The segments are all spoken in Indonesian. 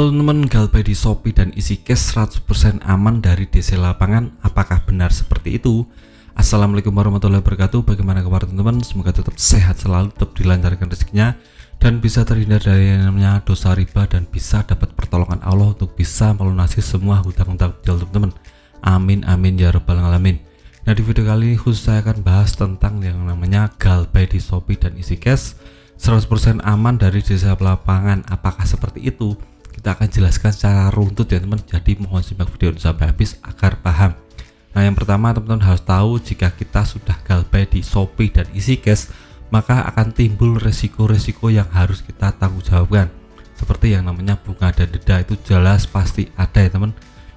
Halo teman-teman, Galbay di Shopee dan isi cash 100% aman dari DC lapangan. Apakah benar seperti itu? Assalamualaikum warahmatullahi wabarakatuh. Bagaimana kabar teman-teman? Semoga tetap sehat selalu, tetap dilancarkan rezekinya, dan bisa terhindar dari yang namanya dosa riba, dan bisa dapat pertolongan Allah untuk bisa melunasi semua hutang-hutang kecil teman-teman. Amin amin ya rabbal alamin. Nah, di video kali ini khusus saya akan bahas tentang yang namanya Galbay di Shopee dan isi cash 100% aman dari DC lapangan. Apakah seperti itu? Kita akan jelaskan secara runtut ya teman, jadi mohon simak video ini sampai habis agar paham. Nah, yang pertama teman-teman harus tahu, jika kita sudah Galbay di Shopee dan isi cash, maka akan timbul resiko-resiko yang harus kita tanggung jawabkan, seperti yang namanya bunga dan denda. Itu jelas pasti ada ya teman.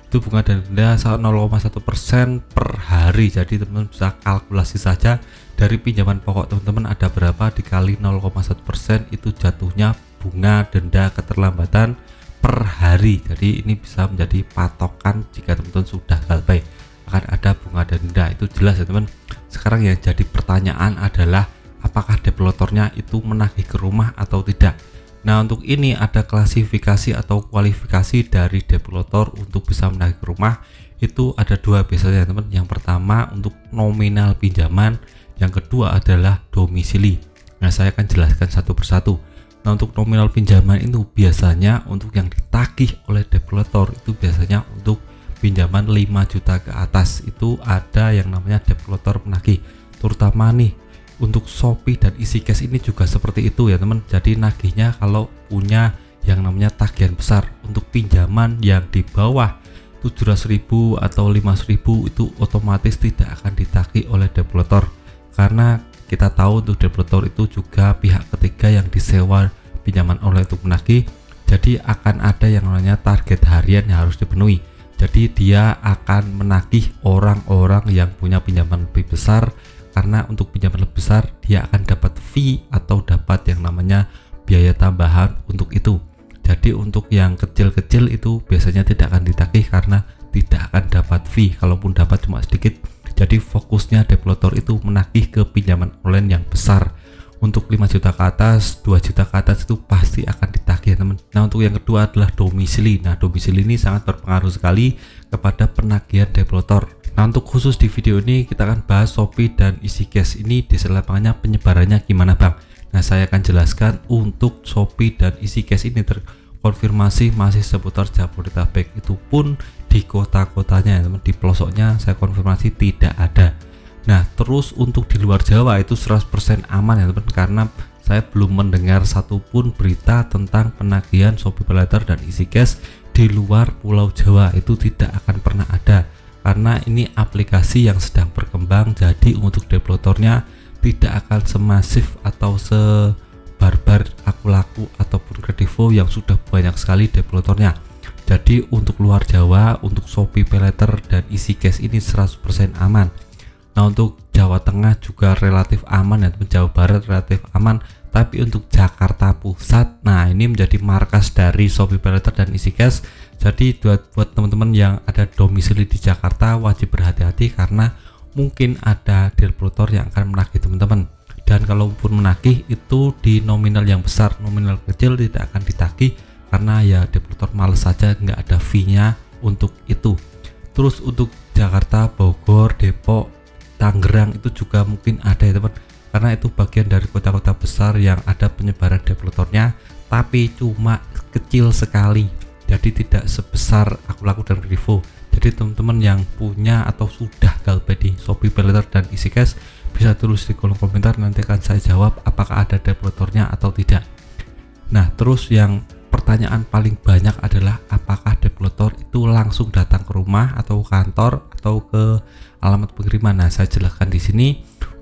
Itu bunga dan denda 0,1% per hari. Jadi teman-teman bisa kalkulasi saja dari pinjaman pokok teman-teman ada berapa dikali 0,1%, itu jatuhnya bunga denda keterlambatan per hari. Jadi ini bisa menjadi patokan jika teman-teman sudah Galbay akan ada bunga dan denda. Itu jelas ya teman. Sekarang yang jadi pertanyaan adalah apakah developernya itu menagih ke rumah atau tidak. Nah, untuk ini ada klasifikasi atau kualifikasi dari developer untuk bisa menagih ke rumah. Itu ada dua biasanya teman. Yang pertama untuk nominal pinjaman, yang kedua adalah domisili. Nah, saya akan jelaskan satu persatu. Nah, untuk nominal pinjaman itu biasanya untuk yang ditagih oleh developer itu biasanya untuk pinjaman 5 juta ke atas. Itu ada yang namanya developer menagih. Terutama nih untuk Shopee dan isi cash ini juga seperti itu ya teman. Jadi nagihnya kalau punya yang namanya tagihan besar. Untuk pinjaman yang di bawah 700.000 atau 500.000 itu otomatis tidak akan ditagih oleh developer, karena kita tahu untuk developer itu juga pihak ketiga yang disewa pinjaman oleh untuk menagih. Jadi akan ada yang namanya target harian yang harus dipenuhi. Jadi dia akan menagih orang-orang yang punya pinjaman lebih besar, karena untuk pinjaman lebih besar dia akan dapat fee atau dapat yang namanya biaya tambahan untuk itu. Jadi untuk yang kecil-kecil itu biasanya tidak akan ditagih karena tidak akan dapat fee, kalaupun dapat cuma sedikit. Jadi fokusnya developer itu menagih ke pinjaman online yang besar. Untuk 5 juta ke atas, 2 juta ke atas itu pasti akan ditagih teman. Nah, untuk yang kedua adalah domisili. Nah, domisili ini sangat berpengaruh sekali kepada penagihan developer. Nah, untuk khusus di video ini kita akan bahas Shopee dan isi cash ini DC lapangannya penyebarannya gimana bang. Nah, saya akan jelaskan untuk Shopee dan isi cash ini terkonfirmasi masih seputar Jabodetabek. Itu pun di kota-kotanya teman, di pelosoknya saya konfirmasi tidak ada. Nah, terus untuk di luar Jawa itu 100% aman ya teman, karena saya belum mendengar satupun berita tentang penagihan Shopee PayLater dan isi cash di luar Pulau Jawa. Itu tidak akan pernah ada, karena ini aplikasi yang sedang berkembang. Jadi untuk developernya tidak akan semasif atau sebarbar Akulaku ataupun Kredivo yang sudah banyak sekali developernya. Jadi untuk luar Jawa, untuk Shopee PayLater dan isi cash ini 100% aman. Nah, untuk Jawa Tengah juga relatif aman ya teman, Jawa Barat relatif aman. Tapi untuk Jakarta Pusat, nah ini menjadi markas dari Shopee PayLater dan isi cash. Jadi buat teman-teman yang ada domisili di Jakarta wajib berhati-hati, karena mungkin ada developer yang akan menagih teman-teman. Dan kalaupun menagih itu di nominal yang besar, nominal kecil tidak akan ditagih, karena ya developer males saja nggak ada fee-nya untuk itu. Terus untuk Jakarta, Bogor, Depok, Tangerang itu juga mungkin ada ya teman, karena itu bagian dari kota-kota besar yang ada penyebaran developernya, tapi cuma kecil sekali. Jadi tidak sebesar Akulaku dan Kredivo. Jadi teman-teman yang punya atau sudah Galbay di Shopee PayLater dan isi cash bisa tulis di kolom komentar, nanti akan saya jawab apakah ada developernya atau tidak. Nah, terus yang pertanyaan paling banyak adalah apakah developer itu langsung datang ke rumah atau kantor atau ke alamat pengiriman. Nah, saya jelaskan di sini.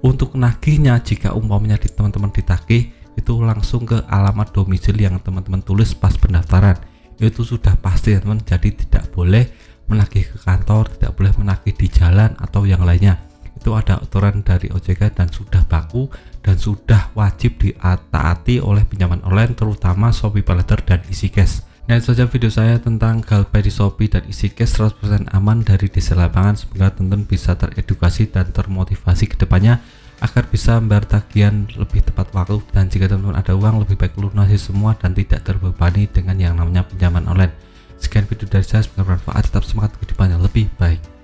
Untuk nagihnya, jika umpamanya di teman-teman ditagih itu langsung ke alamat domisili yang teman-teman tulis pas pendaftaran, itu sudah pasti ya teman. Jadi tidak boleh menagih ke kantor, tidak boleh menagih di jalan atau yang lainnya. Itu ada aturan dari OJK dan sudah baku dan sudah wajib ditaati oleh pinjaman online, terutama Shopee PayLater dan isi cash. Nah, itu saja video saya tentang Galbay di Shopee dan isi cash 100% aman dari DC lapangan. Semoga teman-teman bisa teredukasi dan termotivasi ke depannya agar bisa membayar tagihan lebih tepat waktu. Dan jika teman-teman ada uang, lebih baik lunasi semua dan tidak terbebani dengan yang namanya pinjaman online. Sekian video dari saya, semoga bermanfaat. Tetap semangat kehidupan yang lebih baik.